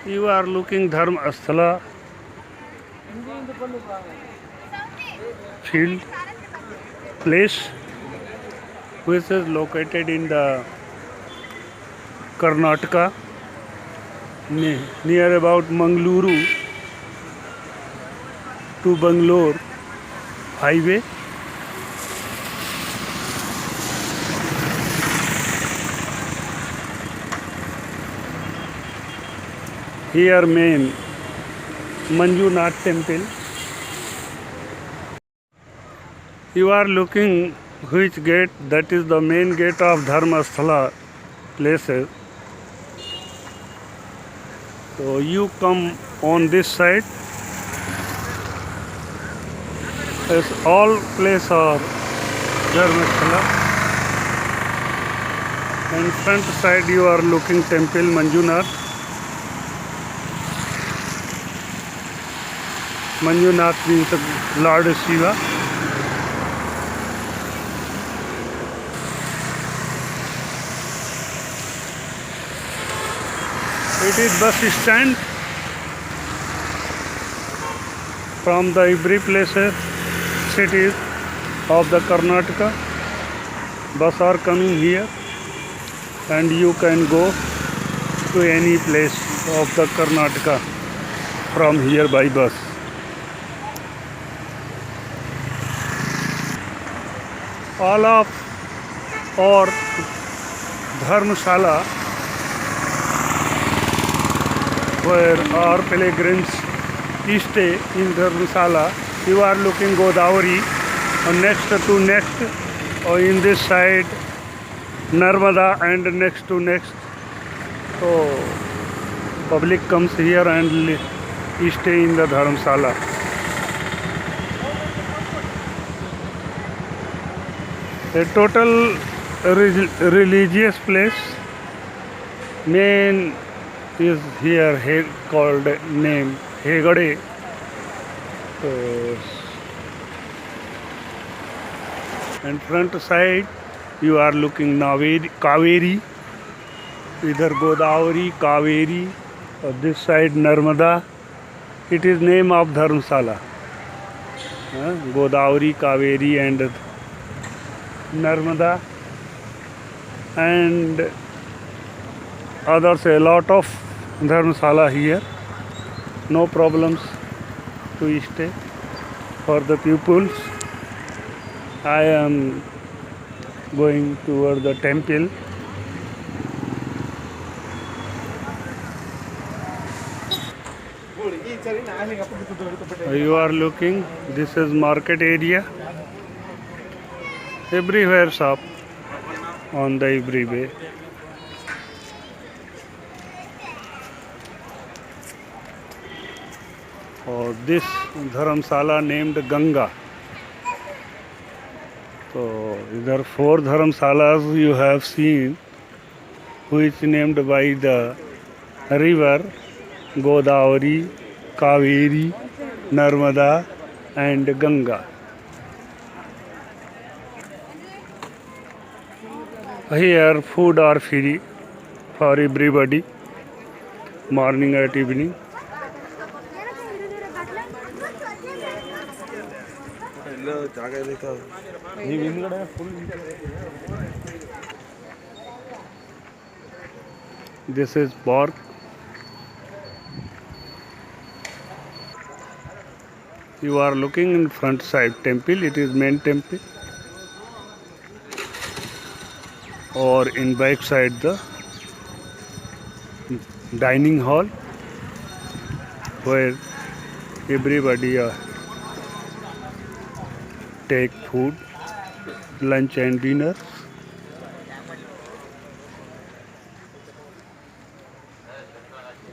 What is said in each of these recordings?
You are looking Dharmasthala field place which is located in the Karnataka near about Mangaluru to Bangalore highway. Here main Manjunath temple. You are looking which gate? That is the main gate of Dharmasthala places. So you come on this side. As all places are Dharmasthala. And front side you are looking temple Manjunath. Manjunath means Lord Shiva. It is bus stand from the every places, cities of the Karnataka. Bus are coming here and you can go to any place of the Karnataka from here by bus. All of our Dharmshala where our pilgrims stay in Dharmshala. You are looking Godavari next to next or in this side Narmada and next to next. So public comes here and stay in the Dharmshala. A total religious place. Main is here called name Hegade. And front side you are looking Kaveri, either Godavari, Kaveri, or this side Narmada. It is name of Dharmshala. Godavari, Kaveri and Narmada and others, a lot of Dharmshala here. No problems to stay for the pupils. I am going toward the temple. You are looking, this is market area. Everywhere shop on the every way. Or this Dharamsala named Ganga. So there are 4 Dharamsalas you have seen, which named by the river Godavari, Kaveri, Narmada and Ganga. Here food are free for everybody, morning and evening. This is park. You are looking in front side temple. It is main temple. Or in back side the dining hall where everybody take food, lunch and dinner.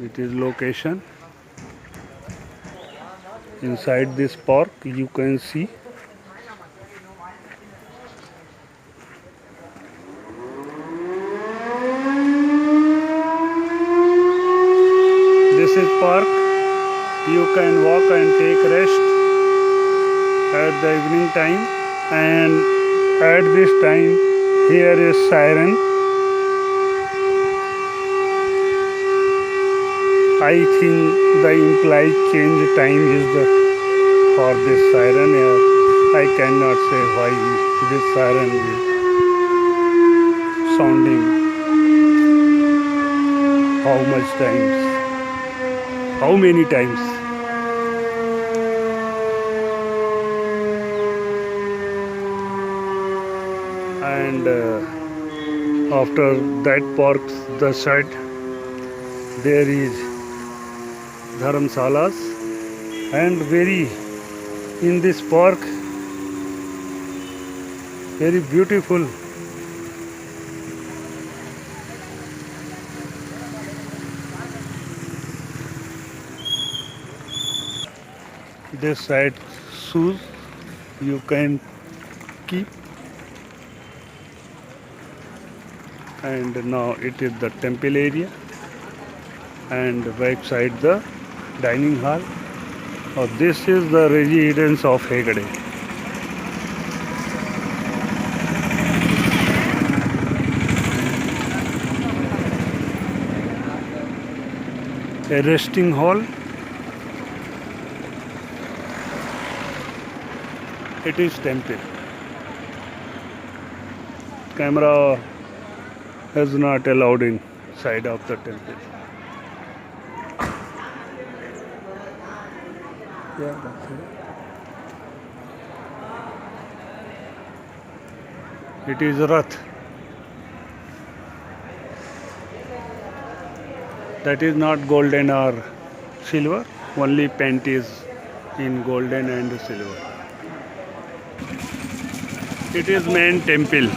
It is location inside this park. You can see this is park. You can walk and take rest at the evening time, and at this time here is siren. I think the implied change time is the for this siren here. I cannot say why this siren is sounding how much times, how many times. And after that parks the side, there is dharamsalas, and very in this park very beautiful this side shoes you can keep. And now it is the temple area, and back side the dining hall. This is the residence of Hegde. A resting hall. It is temple. Camera is not allowed inside of the temple. Yeah, that's it. It is Rath. That is not golden or silver. Only paint is in golden and silver. It is main temple.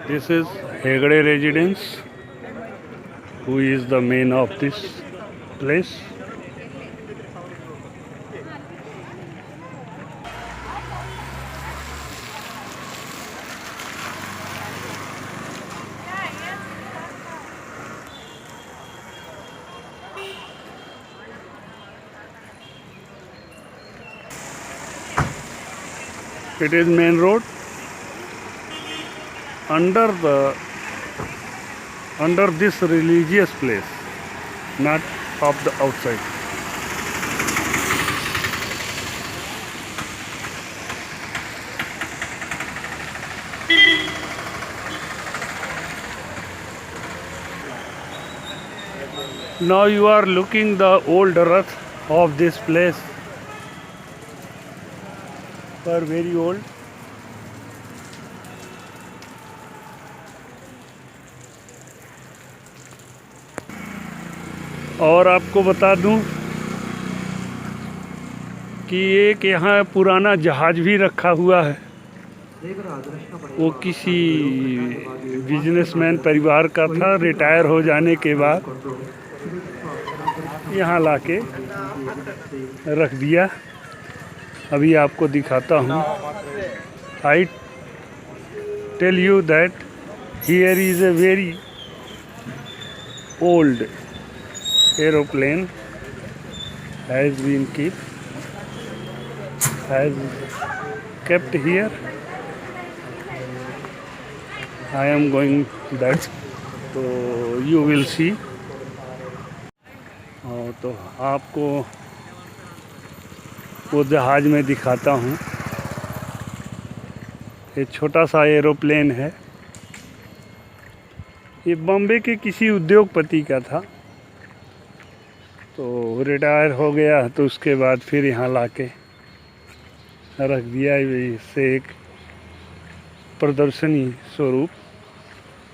This is Hegde residence, who is the main of this place. It is main road. Under this religious place, not of the outside. Now you are looking the old Rath of this place. They are very old. और आपको बता दूं कि एक यहाँ पुराना जहाज भी रखा हुआ है। वो किसी बिजनेसमैन परिवार का था। रिटायर हो जाने के बाद यहाँ लाके रख दिया। अभी आपको दिखाता हूँ। I tell you that here is a very old aeroplane has been kept here. I am going that, so you will see. तो आपको वो जहाज में दिखाता हूँ। ये छोटा सा एरोप्लेन है। ये बॉम्बे के किसी उद्योगपति का था, तो रिटायर हो गया, तो उसके बाद फिर यहाँ लाके रख दिया। इससे एक प्रदर्शनी स्वरूप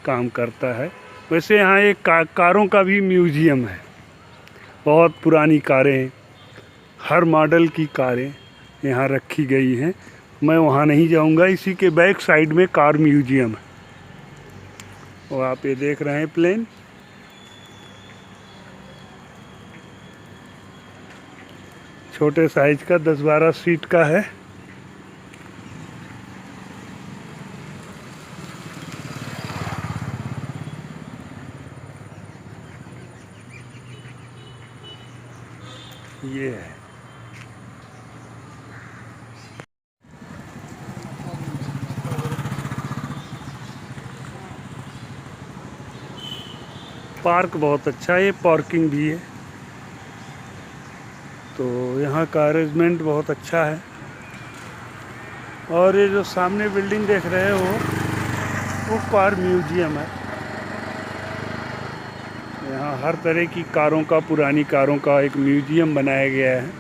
काम करता है। वैसे यहाँ एक कारों का भी म्यूजियम है। बहुत पुरानी कारें, हर मॉडल की कारें यहाँ रखी गई हैं। मैं वहाँ नहीं जाऊँगा। इसी के बैक साइड में कार म्यूजियम है। वो आप ये देख रहे हैं प्लेन। छोटे साइज का 10-12 सीट का है। ये है। पार्क बहुत अच्छा है, पार्किंग भी है, तो यहाँ का अरेंजमेंट बहुत अच्छा है। और ये जो सामने बिल्डिंग देख रहे हो वो कार म्यूजियम है। यहाँ हर तरह की कारों का, पुरानी कारों का एक म्यूजियम बनाया गया है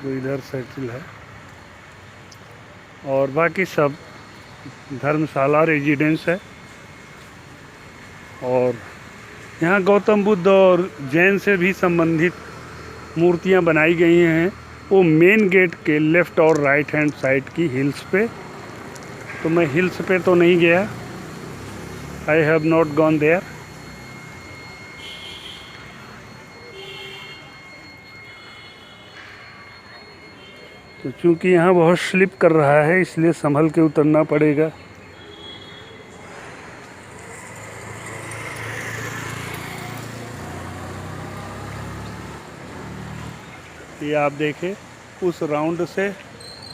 जो इधर सेटल है। और बाकी सब धर्मशाला रेजिडेंस है। और यहाँ गौतम बुद्ध और जैन से भी संबंधित मूर्तियाँ बनाई गई हैं, वो मेन गेट के लेफ़्ट और राइट हैंड साइड की हिल्स पे। तो मैं हिल्स पे तो नहीं गया, I have not gone there. तो चूँकि यहाँ बहुत स्लिप कर रहा है इसलिए संभल के उतरना पड़ेगा। ये आप देखें, उस राउंड से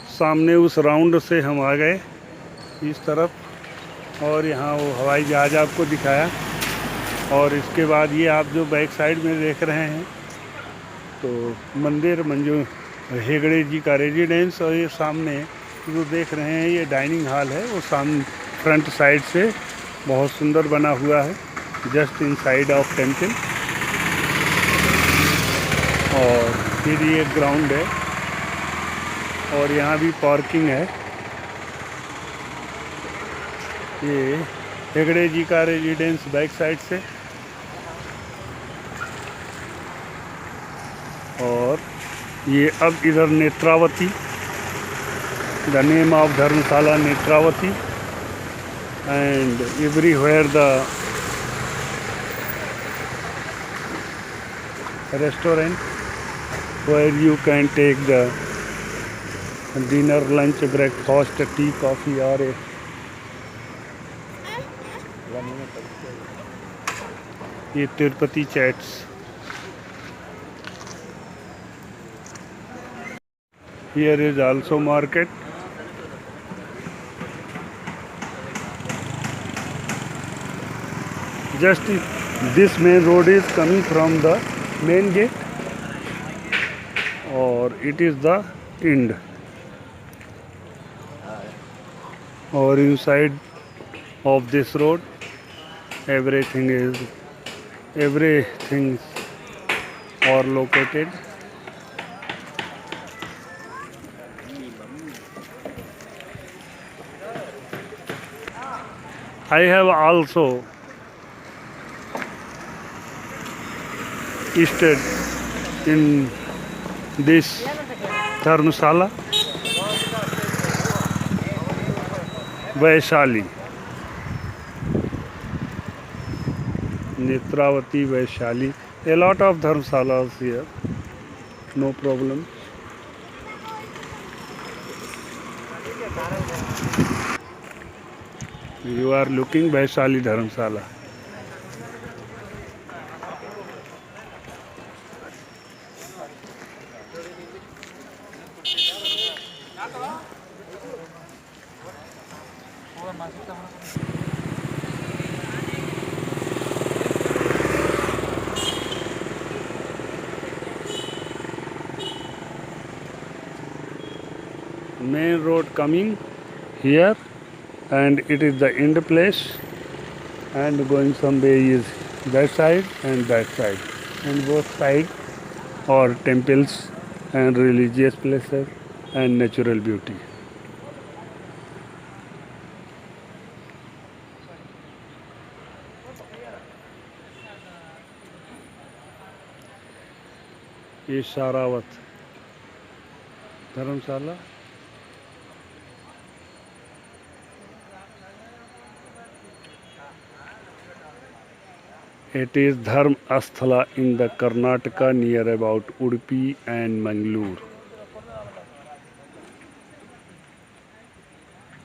सामने, उस राउंड से हम आ गए इस तरफ, और यहाँ वो हवाई जहाज़ आपको दिखाया। और इसके बाद ये आप जो बैक साइड में देख रहे हैं तो मंदिर मंजू हेगड़े जी का रेजिडेंस, और ये सामने जो देख रहे हैं ये डाइनिंग हॉल है, वो सामने फ्रंट साइड से बहुत सुंदर बना हुआ है, just in side of temple. और फिर ये ग्राउंड है और यहाँ भी पार्किंग है। ये हेगड़े जी का रेजिडेंस बैक साइड से। और ये अब इधर Netravati, the name of Dharamshala Netravati, and everywhere the restaurant where you can take the dinner, lunch, breakfast, tea, coffee or a ये Tirupati chats. Here is also market. Just this main road is coming from the main gate, or it is the end, or inside of this road everything are located. I have also stayed in this Dharamshala Vaishali, Netravati Vaishali. A lot of dharmshalas here, no problem. You are looking Vaishali Dharamsala. Main road coming here, and it is the end place, and going some way is that side and that side, and both sides are temples and religious places and natural beauty. ये शारावत धर्मशाला। It is Dharmasthala in the Karnataka near about Udupi and Mangalore.